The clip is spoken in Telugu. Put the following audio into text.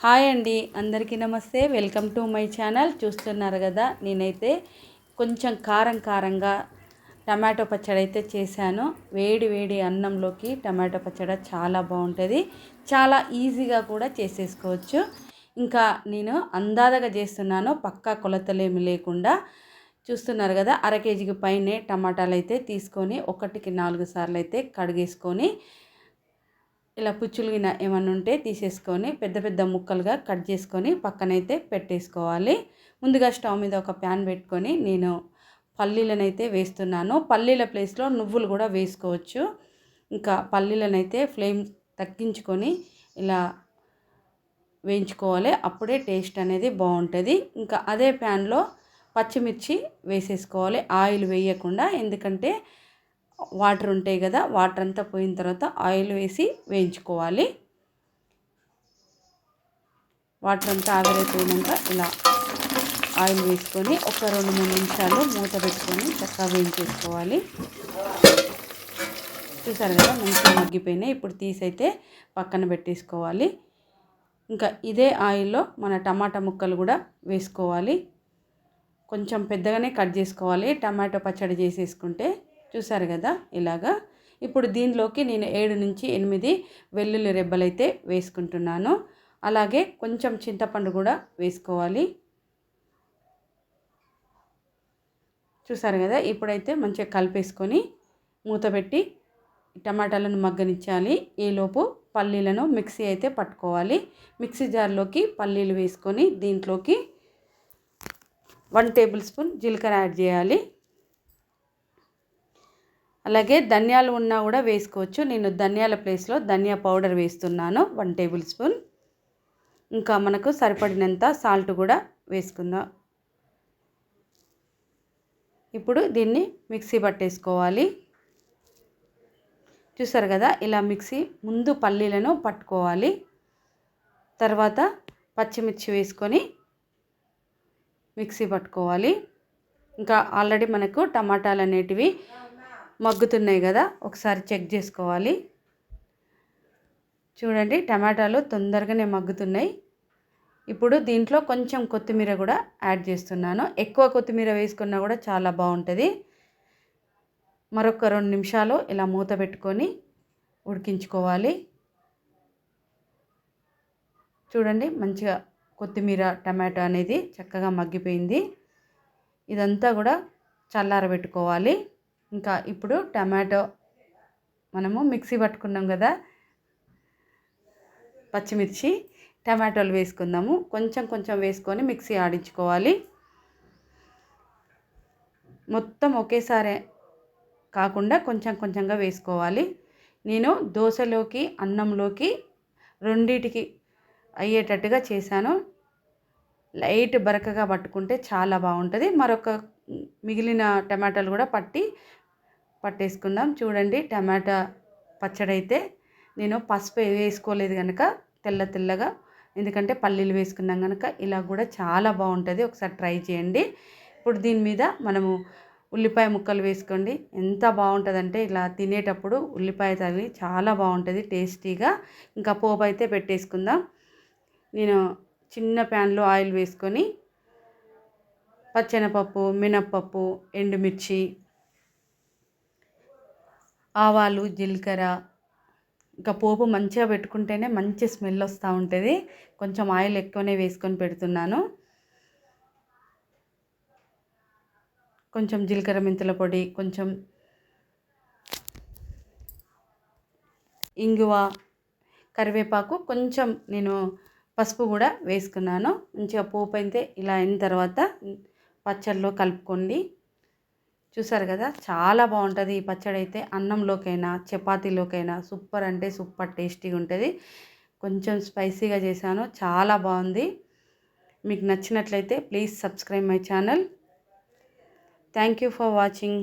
హాయ్ అండి, అందరికీ నమస్తే. Welcome to my channel. చూస్తున్నారు కదా, నేనైతే కొంచెం కారంగా టమాటో పచ్చడి అయితే చేశాను. వేడి వేడి అన్నంలోకి టమాటో పచ్చడి చాలా బాగుంటుంది. చాలా ఈజీగా కూడా చేసేసుకోవచ్చు. ఇంకా నేను అందాదగా చేస్తున్నాను, పక్కా కొలతలేమి లేకుండా. చూస్తున్నారు కదా, అర కేజీకి పైనే టమాటాలు అయితే తీసుకొని 1కి 4 సార్లు అయితే కడిగేసుకొని ఇలా పుచ్చులుగిన ఏమన్నా ఉంటే తీసేసుకొని పెద్ద పెద్ద ముక్కలుగా కట్ చేసుకొని పక్కనైతే పెట్టేసుకోవాలి. ముందుగా స్టవ్ మీద ఒక ప్యాన్ పెట్టుకొని నేను పల్లీలనైతే వేస్తున్నాను. పల్లీల ప్లేస్లో నువ్వులు కూడా వేసుకోవచ్చు. ఇంకా పల్లీలనైతే ఫ్లేమ్ తగ్గించుకొని ఇలా వేయించుకోవాలి. అప్పుడే టేస్ట్ అనేది బాగుంటుంది. ఇంకా అదే ప్యాన్లో పచ్చిమిర్చి వేసేసుకోవాలి, ఆయిల్ వేయకుండా. ఎందుకంటే వాటర్ ఉంటాయి కదా, వాటర్ అంతా పోయిన తర్వాత ఆయిల్ వేసి వేయించుకోవాలి. వాటర్ అంతా ఆవిరైపోయినాక ఇలా ఆయిల్ వేసుకొని ఒక 2-3 నిమిషాలు మూత పెట్టుకొని చక్కగా వేయించేసుకోవాలి. చూసారు కదా, మంచిగా మగ్గిపోయినాయి. ఇప్పుడు తీసైతే పక్కన పెట్టేసుకోవాలి. ఇంకా ఇదే ఆయిల్లో మన టమాటా ముక్కలు కూడా వేసుకోవాలి. కొంచెం పెద్దగానే కట్ చేసుకోవాలి టమాటో పచ్చడి చేసేసుకుంటే. చూసారు కదా ఇలాగా. ఇప్పుడు దీనిలోకి నేను 7 నుంచి 8 వెల్లుల్లి రెబ్బలైతే వేసుకుంటున్నాను. అలాగే కొంచెం చింతపండు కూడా వేసుకోవాలి. చూసారు కదా, ఇప్పుడైతే మంచిగా కలిపేసుకొని మూత పెట్టి టమాటాలను మగ్గనిచ్చాలి. ఈలోపు పల్లీలను మిక్సీ అయితే పట్టుకోవాలి. మిక్సీ జార్లోకి పల్లీలు వేసుకొని దీంట్లోకి 1 టేబుల్ స్పూన్ జీలకర్ర యాడ్ చేయాలి. అలాగే ధనియాలు ఉన్నా కూడా వేసుకోవచ్చు. నేను ధనియాల ప్లేస్లో ధనియా పౌడర్ వేస్తున్నాను 1 టేబుల్ స్పూన్. ఇంకా మనకు సరిపడినంత సాల్ట్ కూడా వేసుకుందాం. ఇప్పుడు దీన్ని మిక్సీ పట్టేసుకోవాలి. చూసారు కదా, ఇలా మిక్సీ ముందు పల్లీలను పట్టుకోవాలి. తర్వాత పచ్చిమిర్చి వేసుకొని మిక్సీ పట్టుకోవాలి. ఇంకా ఆల్రెడీ మనకు టమాటాలు అనేటివి మగ్గుతున్నాయి కదా, ఒకసారి చెక్ చేసుకోవాలి. చూడండి, టమాటాలు తొందరగానే మగ్గుతున్నాయి. ఇప్పుడు దీంట్లో కొంచెం కొత్తిమీర కూడా యాడ్ చేస్తున్నాను. ఎక్కువ కొత్తిమీర వేసుకున్నా కూడా చాలా బాగుంటుంది. మరొక 2 నిమిషాలు ఇలా మూత పెట్టుకొని ఉడికించుకోవాలి. చూడండి, మంచిగా కొత్తిమీర టమాటో అనేది చక్కగా మగ్గిపోయింది. ఇదంతా కూడా చల్లారబెట్టుకోవాలి. ఇంకా ఇప్పుడు టమాటో మనము మిక్సీ పట్టుకున్నాం కదా, పచ్చిమిర్చి టమాటోలు వేసుకుందాము. కొంచెం వేసుకొని మిక్సీ ఆడించుకోవాలి. మొత్తం ఒకేసారి కాకుండా కొంచెంగా వేసుకోవాలి. నేను దోశలోకి అన్నంలోకి రెండిటికి అయ్యేటట్టుగా చేశాను. లైట్ బరకగా పట్టుకుంటే చాలా బాగుంటుంది. మరొక మిగిలిన టమాటాలు కూడా పట్టేసుకుందాం. చూడండి, టమాటా పచ్చడి అయితే నేను పసుపు వేసుకోలేదు కనుక తెల్లగా, ఎందుకంటే పల్లీలు వేసుకున్నాం కనుక ఇలా కూడా చాలా బాగుంటుంది. ఒకసారి ట్రై చేయండి. ఇప్పుడు దీని మీద మనము ఉల్లిపాయ ముక్కలు వేసుకోండి. ఎంత బాగుంటుందంటే ఇలా తినేటప్పుడు ఉల్లిపాయ తగిలి చాలా బాగుంటుంది టేస్టీగా. ఇంకా పోపు అయితే పెట్టేసుకుందాం. నేను చిన్న ప్యాన్లో ఆయిల్ వేసుకొని పచ్చెనపప్పు, మినప్పప్పు, ఎండుమిర్చి, ఆవాలు, జీలకర్ర, ఇంకా పోపు మంచిగా పెట్టుకుంటేనే మంచి స్మెల్ వస్తూ ఉంటుంది. కొంచెం ఆయిల్ ఎక్కువనే వేసుకొని పెడుతున్నాను. కొంచెం జీలకర్ర మెంతుల పొడి, కొంచెం ఇంగువ, కరివేపాకు, కొంచెం నేను పసుపు కూడా వేసుకున్నాను. మంచిగా పోపు అయితే ఇలా అయిన తర్వాత పచ్చడిలో కలుపుకోండి. చూసారు కదా, చాలా బాగుంటుంది ఈ పచ్చడి అయితే. అన్నంలోకైనా చపాతీలోకైనా సూపర్ అంటే సూపర్ టేస్టీగా ఉంటుంది. కొంచెం స్పైసీగా చేశాను, చాలా బాగుంది. మీకు నచ్చినట్లయితే please subscribe my channel. Thank you for watching.